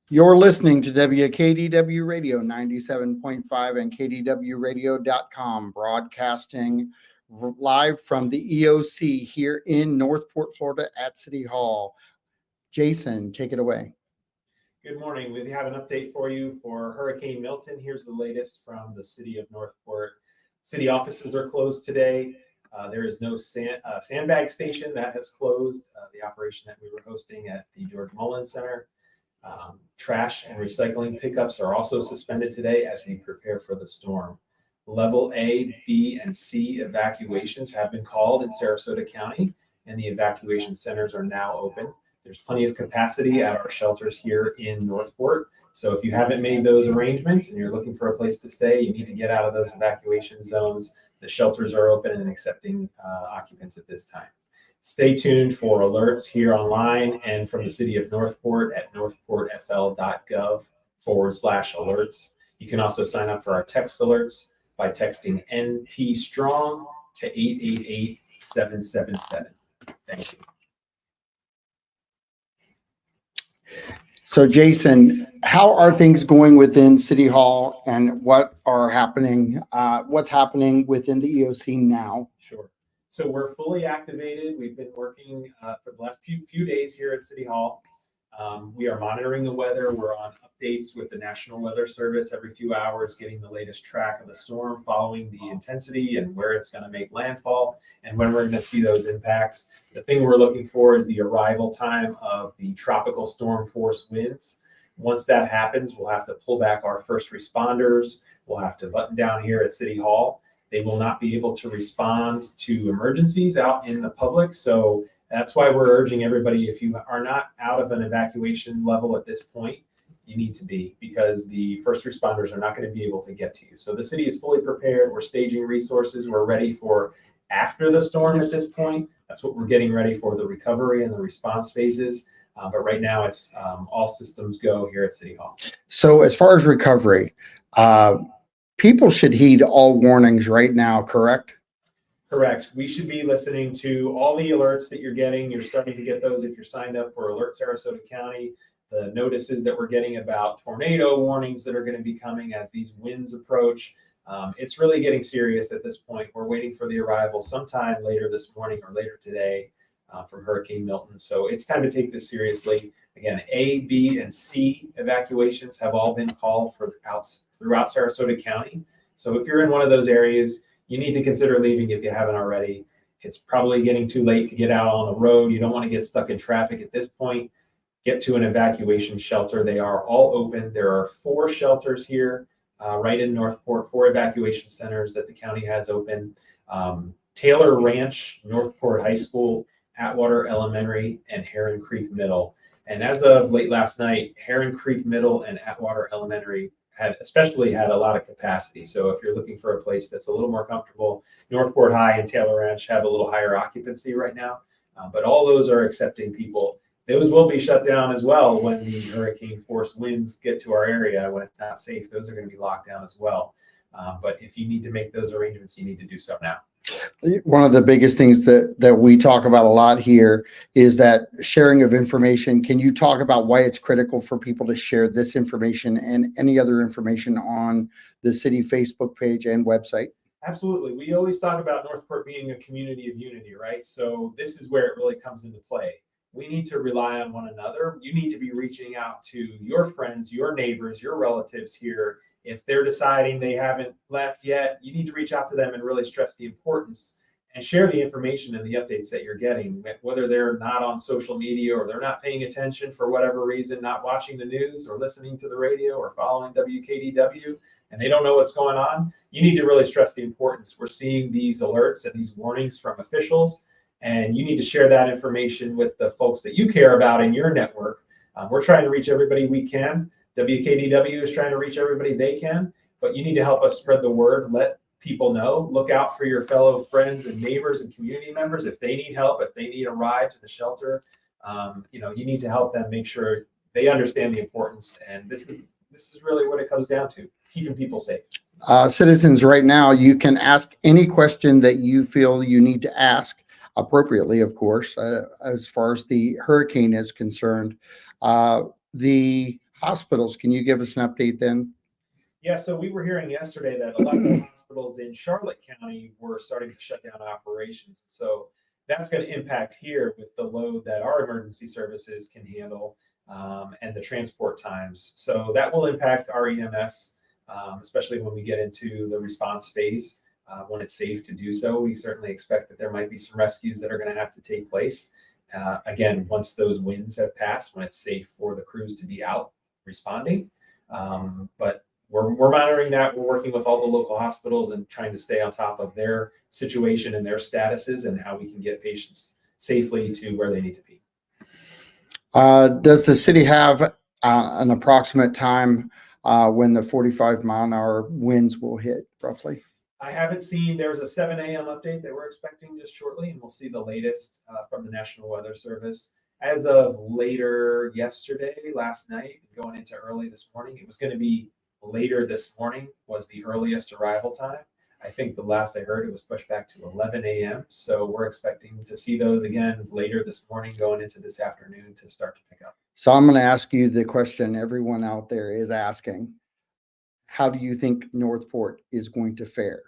You're listening to WKDW Radio 97.5 and KDWRadio.com, broadcasting live from the EOC here in Northport, Florida at City Hall. Jason, take it away. Good morning. We have an update for you for Hurricane Milton. Here's the latest from the city of Northport. City offices are closed today. There is no sandbag station that has closed. The operation that we were hosting at the George Mullins Center. Trash and recycling pickups are also suspended today as we prepare for the storm. Level A, B, and C evacuations have been called in Sarasota County, and the evacuation centers are now open. There's plenty of capacity at our shelters here in Northport. So if you haven't made those arrangements and you're looking for a place to stay, you need to get out of those evacuation zones. The shelters are open and accepting occupants at this time. Stay tuned for alerts here online and from the city of Northport at northportfl.gov/alerts. You can also sign up for our text alerts by texting NP Strong to 888-777. Thank you. So, Jason, how are things going within City Hall, and what's happening within the EOC now? Sure. So we're fully activated. We've been working for the last few days here at City Hall. We are monitoring the weather. We're on updates with the National Weather Service every few hours, getting the latest track of the storm, following the intensity and where it's going to make landfall and when we're going to see those impacts. The thing we're looking for is the arrival time of the tropical storm force winds. Once that happens, we'll have to pull back our first responders. We'll have to button down here at City Hall. They will not be able to respond to emergencies out in the public. So that's why we're urging everybody, if you are not out of an evacuation level at this point, you need to be, because the first responders are not going to be able to get to you. So the city is fully prepared. We're staging resources. We're ready for after the storm at this point. That's what we're getting ready for, the recovery and the response phases. But right now it's all systems go here at City Hall. So as far as recovery, Uh, People should heed all warnings right now, correct? Correct. We should be listening to all the alerts that you're getting. You're starting to get those if you're signed up for Alert Sarasota County. The notices that we're getting about tornado warnings that are going to be coming as these winds approach. It's really getting serious at this point. We're waiting for the arrival sometime later this morning or later today from Hurricane Milton. So it's time to take this seriously. Again, A, B, and C evacuations have all been called throughout Sarasota County. So if you're in one of those areas, you need to consider leaving if you haven't already. It's probably getting too late to get out on the road. You don't want to get stuck in traffic at this point. Get to an evacuation shelter. They are all open. There are 4 shelters here right in Northport, 4 evacuation centers that the county has open. Taylor Ranch, Northport High School, Atwater Elementary, and Heron Creek Middle. And as of late last night, Heron Creek Middle and Atwater Elementary especially had a lot of capacity. So if you're looking for a place that's a little more comfortable, Northport High and Taylor Ranch have a little higher occupancy right now, but all those are accepting people. Those will be shut down as well when the hurricane force winds get to our area. When it's not safe, those are going to be locked down as well. But if you need to make those arrangements, you need to do so now. One of the biggest things that we talk about a lot here is that sharing of information. Can you talk about why it's critical for people to share this information and any other information on the city Facebook page and website? Absolutely. We always talk about Northport being a community of unity, right? So this is where it really comes into play. We need to rely on one another. You need to be reaching out to your friends, your neighbors, your relatives here. If they're deciding they haven't left yet, you need to reach out to them and really stress the importance and share the information and the updates that you're getting, whether they're not on social media or they're not paying attention for whatever reason, not watching the news or listening to the radio or following WKDW, and they don't know what's going on. You need to really stress the importance. We're seeing these alerts and these warnings from officials, and you need to share that information with the folks that you care about in your network. We're trying to reach everybody we can. WKDW is trying to reach everybody they can, but you need to help us spread the word. Let people know. Look out for your fellow friends and neighbors and community members. If they need help, if they need a ride to the shelter, you need to help them, make sure they understand the importance. And this is really what it comes down to, keeping people safe. Citizens, right now, you can ask any question that you feel you need to ask appropriately, of course, as far as the hurricane is concerned. The hospitals, can you give us an update then? Yeah, so we were hearing yesterday that a lot of the hospitals in Charlotte County were starting to shut down operations. So that's going to impact here with the load that our emergency services can handle and the transport times. So that will impact our EMS, especially when we get into the response phase. When it's safe to do so, we certainly expect that there might be some rescues that are going to have to take place. Again, once those winds have passed, when it's safe for the crews to be out responding. But we're monitoring that. We're working with all the local hospitals and trying to stay on top of their situation and their statuses and how we can get patients safely to where they need to be. Does the city have an approximate time when the 45-mile-an-hour winds will hit, roughly? I haven't seen. There was a 7 a.m. update that we're expecting just shortly, and we'll see the latest from the National Weather Service. As of later yesterday, last night, going into early this morning, it was going to be later this morning was the earliest arrival time. I think the last I heard it was pushed back to 11 a.m. So we're expecting to see those again later this morning, going into this afternoon to start to pick up. So I'm going to ask you the question everyone out there is asking. How do you think Northport is going to fare?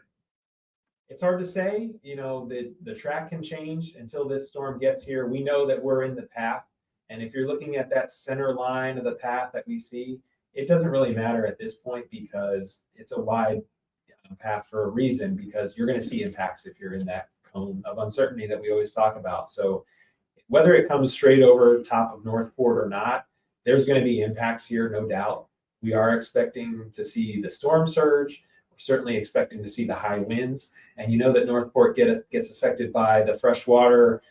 It's hard to say. The track can change until this storm gets here. We know that we're in the path. And if you're looking at that center line of the path that we see, it doesn't really matter at this point because it's a wide path for a reason, because you're going to see impacts if you're in that cone of uncertainty that we always talk about. So whether it comes straight over top of Northport or not, there's going to be impacts here, no doubt. We are expecting to see the storm surge. We're certainly expecting to see the high winds. And you know that Northport gets affected by the freshwater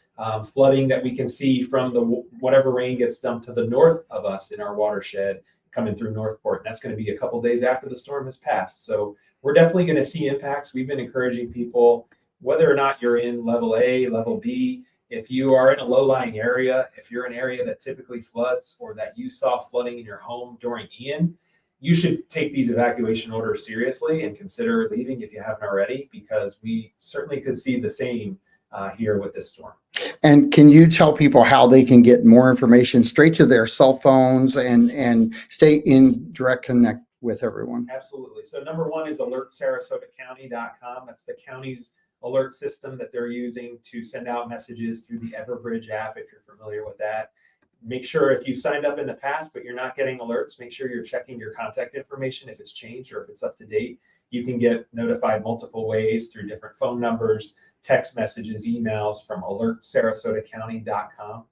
flooding that we can see from whatever rain gets dumped to the north of us in our watershed coming through Northport. And that's going to be a couple days after the storm has passed. So we're definitely going to see impacts. We've been encouraging people, whether or not you're in level A, level B, if you are in a low-lying area, if you're an area that typically floods or that you saw flooding in your home during Ian, you should take these evacuation orders seriously and consider leaving if you haven't already, because we certainly could see the same here with this storm. And can you tell people how they can get more information straight to their cell phones and stay in direct connect with everyone? Absolutely. So number one is alertsarasotacounty.com. That's the county's alert system that they're using to send out messages through the Everbridge app, if you're familiar with that. Make sure if you've signed up in the past but you're not getting alerts, make sure you're checking your contact information if it's changed or if it's up to date. You can get notified multiple ways through different phone numbers, text messages, emails from alertsarasotacounty.com.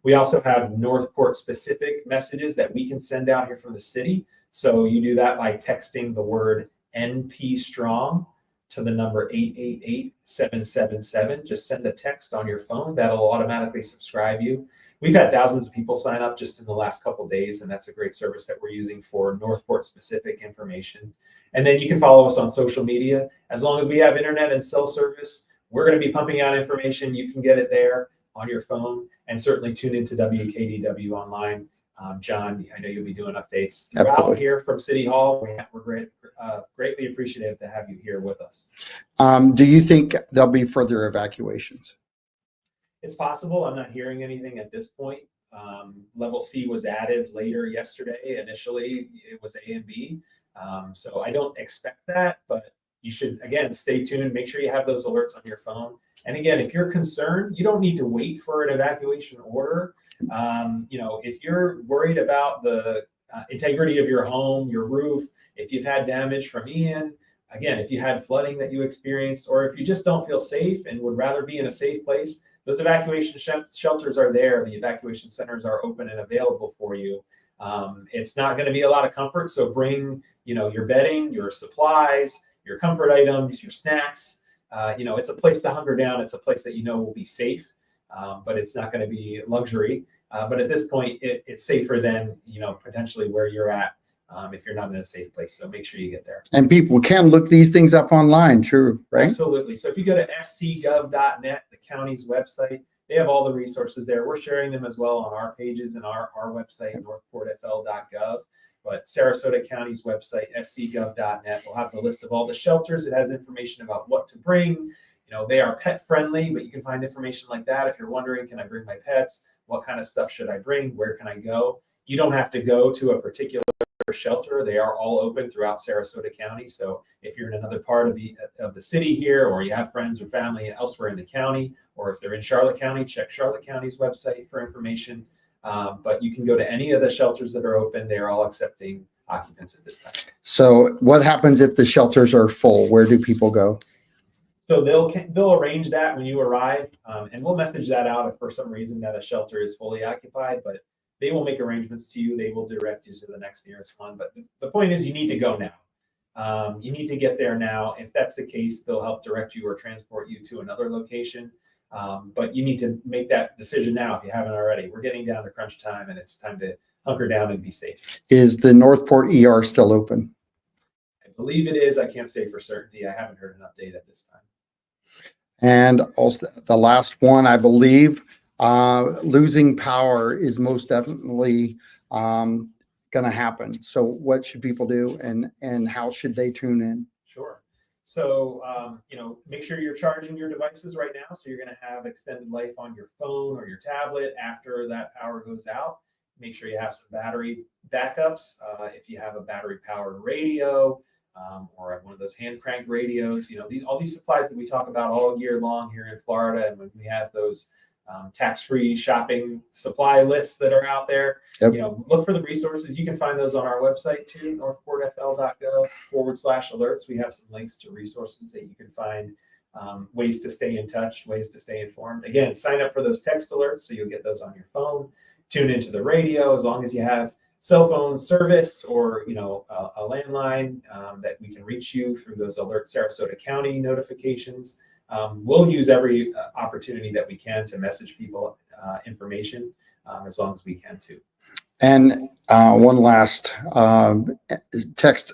We also have Northport specific messages that we can send out here from the city. So you do that by texting the word NP Strong to the number 888-777. Just send a text on your phone. That'll automatically subscribe you. We've had thousands of people sign up just in the last couple of days, and that's a great service that we're using for Northport specific information. And then you can follow us on social media. As long as we have internet and cell service, we're going to be pumping out information. You can get it there on your phone, and certainly tune into WKDW online. John, I know you'll be doing updates throughout here from City Hall. We're greatly appreciative to have you here with us. Do you think there'll be further evacuations? It's possible. I'm not hearing anything at this point. Level C was added later yesterday. Initially, it was A and B. So I don't expect that, but you should, again, stay tuned. Make sure you have those alerts on your phone. And again, if you're concerned, you don't need to wait for an evacuation order. If you're worried about the integrity of your home, your roof, if you've had damage from Ian, again, if you had flooding that you experienced, or if you just don't feel safe and would rather be in a safe place, those evacuation shelters are there. The evacuation centers are open and available for you. It's not going to be a lot of comfort. So bring, your bedding, your supplies, your comfort items, your snacks. It's a place to hunker down. It's a place that will be safe, but it's not going to be luxury. But at this point, it's safer than, potentially where you're at if you're not in a safe place. So make sure you get there. And people can look these things up online, true, right? Absolutely. So if you go to scgov.net, the county's website, they have all the resources there. We're sharing them as well on our pages and our website, northportfl.gov. But Sarasota County's website, scgov.net, will have the list of all the shelters. It has information about what to bring. They are pet friendly, but you can find information like that. If you're wondering, can I bring my pets? What kind of stuff should I bring? Where can I go? You don't have to go to a particular shelter. They are all open throughout Sarasota County. So if you're in another part of the city here, or you have friends or family elsewhere in the county, or if they're in Charlotte County, check Charlotte County's website for information. But you can go to any of the shelters that are open. They are all accepting occupants at this time. So what happens if the shelters are full? Where do people go? So they'll arrange that when you arrive, and we'll message that out if for some reason that a shelter is fully occupied, but they will make arrangements to you. They will direct you to the next nearest one. But the point is, you need to go now. You need to get there now. If that's the case, they'll help direct you or transport you to another location. But you need to make that decision now if you haven't already. We're getting down to crunch time, and it's time to hunker down and be safe. Is the Northport ER still open? I believe it is. I can't say for certainty. I haven't heard an update at this time. And also the last one, I believe, losing power is most definitely going to happen. So what should people do, and how should they tune in? Sure. So, make sure you're charging your devices right now. So you're going to have extended life on your phone or your tablet after that power goes out. Make sure you have some battery backups. If you have a battery powered radio, or one of those hand crank radios, all these supplies that we talk about all year long here in Florida. And when we have those tax-free shopping supply lists that are out there, Yep. Look for the resources. You can find those on our website too, northportfl.gov/alerts. We have some links to resources that you can find, ways to stay in touch, ways to stay informed. Again, sign up for those text alerts so you'll get those on your phone. Tune into the radio as long as you have cell phone service or a landline that we can reach you through those Alert Sarasota County notifications. We'll use every opportunity that we can to message people information as long as we can too. And one last text,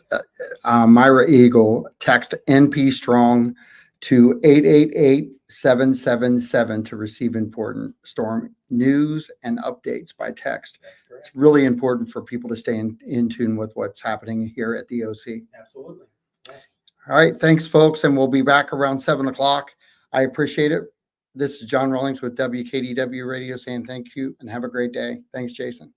Myra Eagle, text NP Strong to 888-777 to receive important storm news and updates by text. it's really important for people to stay in tune with what's happening here at the OC. Absolutely. Yes. All right. Thanks, folks. And we'll be back around 7 o'clock. I appreciate it. This is John Rawlings with WKDW Radio saying thank you and have a great day. Thanks, Jason.